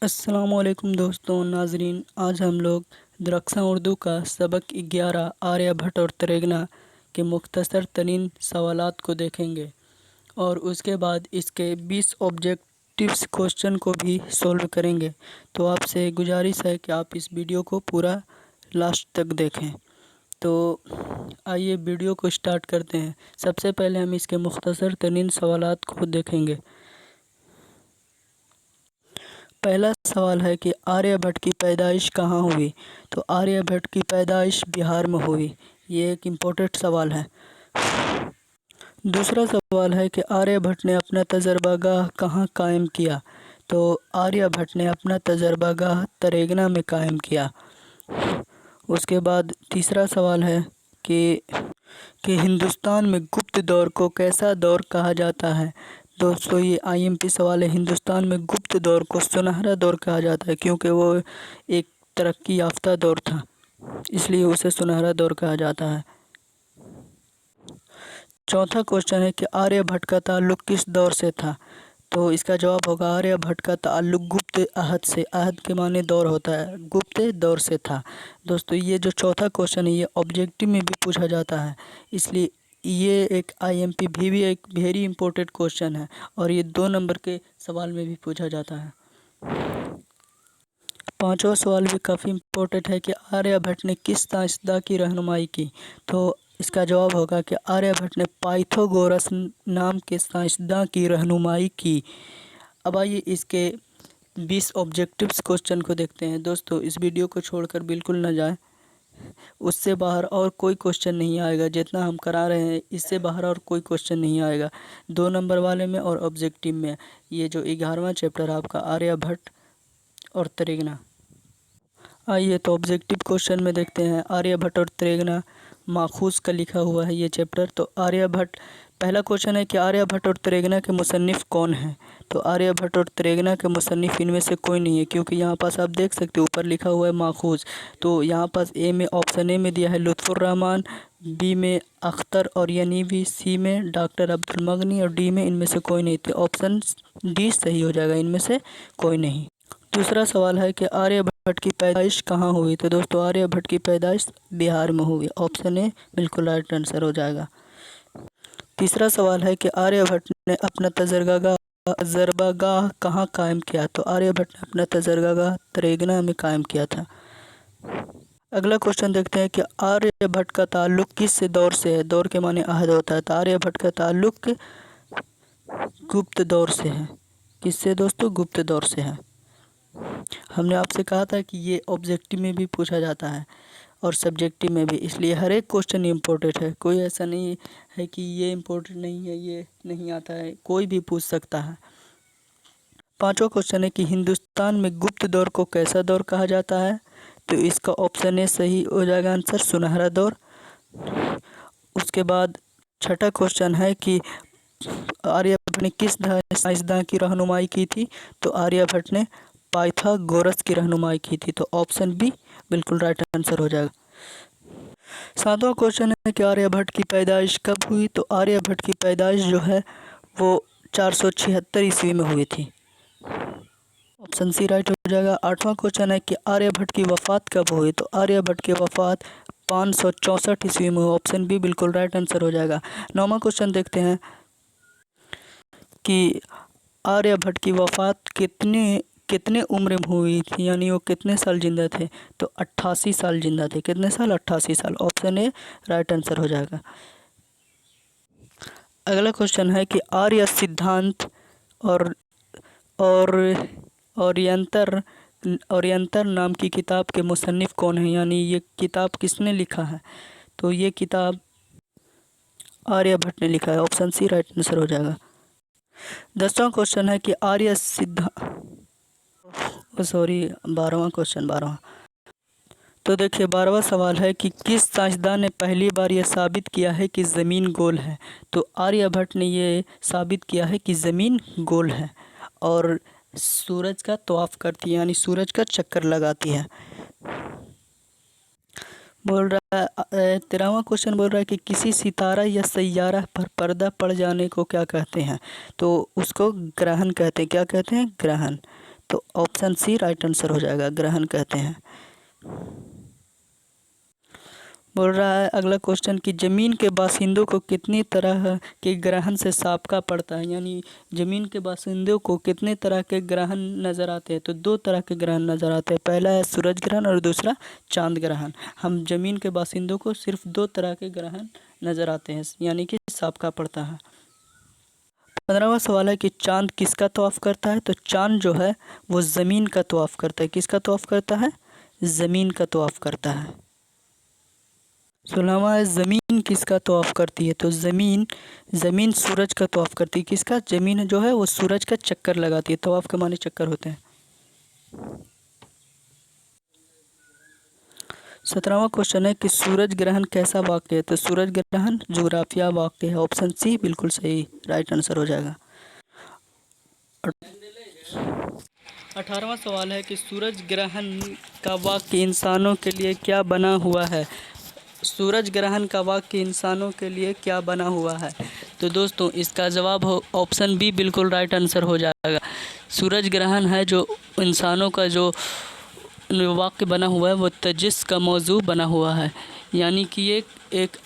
अस्सलामुअलैकुम दोस्तों नाजरीन, आज हम लोग दरख्शां उर्दू का सबक 11 आर्यभट्ट और त्रेगना के मुख्तसर तरीन सवालात को देखेंगे और उसके बाद इसके 20 ऑब्जेक्टिव्स क्वेश्चन को भी सॉल्व करेंगे। तो आपसे गुजारिश है कि आप इस वीडियो को पूरा लास्ट तक देखें। तो आइए वीडियो को स्टार्ट करते हैं। सबसे पहले हम इसके मुख्तसर तरीन सवालात को देखेंगे। पहला सवाल है कि आर्यभट्ट की पैदाइश कहाँ हुई। तो आर्यभट्ट की पैदाइश बिहार में हुई। ये एक इम्पोर्टेंट सवाल है। दूसरा सवाल है कि आर्यभट्ट ने अपना तजर्बागाह कहाँ कायम किया। तो आर्यभट्ट ने अपना तजर्बागाह त्रेगना में कायम किया। उसके बाद तीसरा सवाल है कि हिंदुस्तान में गुप्त दौर को कैसा दौर कहा जाता है। दोस्तों ये IMP सवाल है। हिंदुस्तान में गुप्त दौर को सुनहरा दौर कहा जाता है, क्योंकि वो एक तरक्की याफ्ता दौर था, इसलिए उसे सुनहरा दौर कहा जाता है। चौथा क्वेश्चन है कि आर्यभट्ट का ताल्लुक़ किस दौर से था। तो इसका जवाब होगा आर्यभट्ट का ताल्लुक़ गुप्त अहद से। अहद के माने दौर होता है, गुप्त दौर से था। दोस्तों ये जो चौथा क्वेश्चन है ये ऑब्जेक्टिव में भी पूछा जाता है, इसलिए ये एक IMP भी एक वेरी इंपॉर्टेंट क्वेश्चन है और ये 2 नंबर के सवाल में भी पूछा जाता है। पांचवा सवाल भी काफ़ी इम्पोर्टेंट है कि आर्यभट्ट ने किस साइंसदान की रहनुमाई की। तो इसका जवाब होगा कि आर्यभट्ट ने पाइथागोरस नाम के साइंसदान की रहनुमाई की। अब आइए इसके 20 ऑब्जेक्टिव्स क्वेश्चन को देखते हैं। दोस्तों इस वीडियो को छोड़कर बिल्कुल न जाएं, उससे बाहर और कोई क्वेश्चन नहीं आएगा। जितना हम करा रहे हैं इससे बाहर और कोई क्वेश्चन नहीं आएगा, 2 नंबर वाले में और ऑब्जेक्टिव में। ये जो 11वां चैप्टर आपका आर्यभट्ट और त्रेगना। आइए तो ऑब्जेक्टिव क्वेश्चन में देखते हैं। आर्यभट्ट और त्रेगना माखूज का लिखा हुआ है ये चैप्टर। तो आर्यभट्ट, पहला क्वेश्चन है कि आर्यभट्ट और त्रेगना के मुसन्निफ़ कौन हैं। तो आर्यभट्ट और त्रेगना के मुसन्निफ़ इनमें से कोई नहीं है, क्योंकि यहाँ पास आप देख सकते हो ऊपर लिखा हुआ है माखूज। तो यहाँ पास ऑप्शन ए में दिया है लुत्फ़ुर्रहमान, बी में अख्तर और यनीवी, सी में डॉक्टर अब्दुल मगनी और डी में इनमें से कोई नहीं। तो ऑप्शन डी सही हो जाएगा, इनमें से कोई नहीं। दूसरा सवाल है कि आर्यभट्ट की पैदाइश कहाँ हुई। तो दोस्तों आर्यभट्ट की पैदाइश बिहार में हुई। ऑप्शन ए बिल्कुल राइट आंसर हो जाएगा। तीसरा सवाल है कि आर्यभट्ट ने अपना तजर्बागाह कहाँ कायम किया। तो आर्यभट्ट ने अपना तजर्बागाह त्रेगना में कायम किया था। अगला क्वेश्चन देखते हैं कि आर्यभट्ट का ताल्लुक़ किस दौर से है। दौर के माने अहद होता है। तो आर्यभट्ट का ताल्लुक़ गुप्त दौर से है। किससे दोस्तों? गुप्त दौर से है। हमने आपसे कहा था कि ये ऑब्जेक्टिव में भी पूछा जाता है और सब्जेक्टिव में भी, इसलिए हर एक क्वेश्चन इम्पोर्टेंट है। कोई ऐसा नहीं है कि ये इम्पोर्टेंट नहीं है, ये नहीं आता है, कोई भी पूछ सकता है। पांचवा क्वेश्चन है कि हिंदुस्तान में गुप्त दौर को कैसा दौर कहा जाता है। तो इसका ऑप्शन ए सही हो जाएगा आंसर, सुनहरा दौर। उसके बाद छठा क्वेश्चन है कि आर्यभट्ट ने किस साइंसदान की रहनुमाई की थी। तो आर्यभट्ट ने पाइथागोरस की रहनुमाई की थी। तो ऑप्शन बी बिल्कुल राइट आंसर हो जाएगा। सातवां क्वेश्चन है कि आर्यभट्ट की पैदाइश कब हुई। तो आर्यभट्ट की पैदाइश जो है वो 476 ईस्वी में हुई थी। ऑप्शन सी राइट हो जाएगा। आठवां क्वेश्चन है कि आर्यभट्ट की वफ़ात कब हुई। तो आर्यभट्ट की वफ़ात 564 ईस्वी में हुई। ऑप्शन बी बिल्कुल राइट आंसर हो जाएगा। नौवां क्वेश्चन देखते हैं कि आर्यभट्ट की वफ़ात कितने उम्र में हुई थी, यानी वो कितने साल जिंदा थे। तो 88 साल जिंदा थे। कितने साल? 88 साल। ऑप्शन ए राइट आंसर हो जाएगा। अगला क्वेश्चन है कि आर्य सिद्धांत और ओरियंतर नाम की किताब के मुसन्निफ़ कौन है, यानी ये किताब किसने लिखा है। तो ये किताब आर्यभट्ट ने लिखा है। ऑप्शन सी राइट आंसर हो जाएगा। 10वां क्वेश्चन है कि 12वां क्वेश्चन 12वां। तो देखिए 12वां सवाल है कि किस साइंसदान ने पहली बार यह साबित किया है कि ज़मीन गोल है। तो आर्यभट्ट ने ये साबित किया है कि ज़मीन गोल है और सूरज का तवाफ़ करती है, यानी सूरज का चक्कर लगाती है। बोल रहा है 13वां क्वेश्चन बोल रहा है कि किसी सितारा या सैयारा पर पर्दा पड़ जाने को क्या कहते हैं। तो उसको ग्रहण कहते हैं। क्या कहते हैं? ग्रहण। तो ऑप्शन सी राइट आंसर हो जाएगा, ग्रहण कहते हैं। बोल रहा है अगला क्वेश्चन कि ज़मीन के बाशिंदों को कितनी तरह के ग्रहण से साबका पड़ता है, यानी ज़मीन के बाशिंदों को कितने तरह के ग्रहण नज़र आते हैं। तो 2 तरह के ग्रहण नज़र आते हैं, पहला है सूरज ग्रहण और दूसरा चांद ग्रहण। हम ज़मीन के बाशिंदों को सिर्फ 2 तरह के ग्रहण नज़र आते हैं, यानी कि साबका पड़ता है। 15वां सवाल है कि चांद किसका तवाफ़ करता है। तो चांद जो है वो ज़मीन का तवाफ़ करता है। किसका तवाफ़ करता है? ज़मीन का तवाफ़ करता है। 16वां है ज़मीन किसका तवाफ़ करती है। तो ज़मीन सूरज का तवाफ़ करती है। किसका? ज़मीन जो है वो सूरज का चक्कर लगाती है। तवाफ़ के माने चक्कर होते हैं। 17वां क्वेश्चन है कि सूरज ग्रहण कैसा वाक्य है। तो सूरज ग्रहण जोग्राफिया वाक्य है। ऑप्शन सी बिल्कुल सही राइट आंसर हो जाएगा। 18वां सवाल है कि सूरज ग्रहण का वाक्य इंसानों के लिए क्या बना हुआ है। सूरज ग्रहण का वाक्य इंसानों के लिए क्या बना हुआ है। तो दोस्तों इसका जवाब हो ऑप्शन बी बिल्कुल राइट आंसर हो जाएगा। सूरज ग्रहण है जो इंसानों का जो वाक्य बना हुआ है वो तजिस का मौजू बना हुआ है, यानी कि ये एक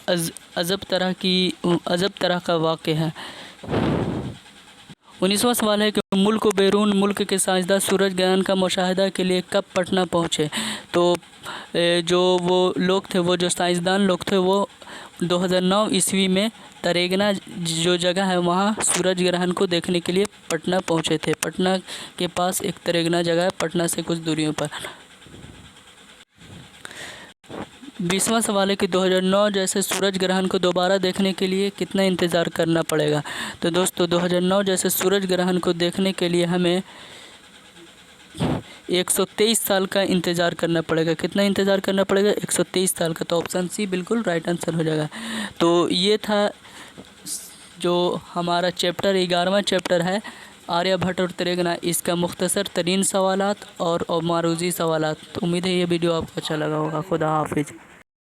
अजब तरह का वाक्य है। 19वां सवाल है कि मुल्क व बैरून मुल्क के साइंसदान सूरज ग्रहण का मुशाहिदा के लिए कब पटना पहुँचे। तो जो वो लोग थे, वो जो साइंसदान लोग थे, वो 2009 ईस्वी में तरेगना जो जगह है वहाँ सूरज ग्रहण को देखने के लिए पटना पहुँचे थे। पटना के पास एक तरेगना जगह है, पटना से कुछ दूरियों पर। 20वां सवाल है कि 2009 जैसे सूरज ग्रहण को दोबारा देखने के लिए कितना इंतज़ार करना पड़ेगा। तो दोस्तों 2009 जैसे सूरज ग्रहण को देखने के लिए हमें 123 साल का इंतज़ार करना पड़ेगा। कितना इंतज़ार करना पड़ेगा? 123 साल का। तो ऑप्शन सी बिल्कुल राइट आंसर हो जाएगा। तो ये था जो हमारा चैप्टर 11वां चैप्टर है आर्यभट्ट और तरेगना, इसका मुख्तसर तरीन सवालात और मारूजी सवालात। तो उम्मीद है ये वीडियो आपको अच्छा लगा होगा। खुदा हाफिज़।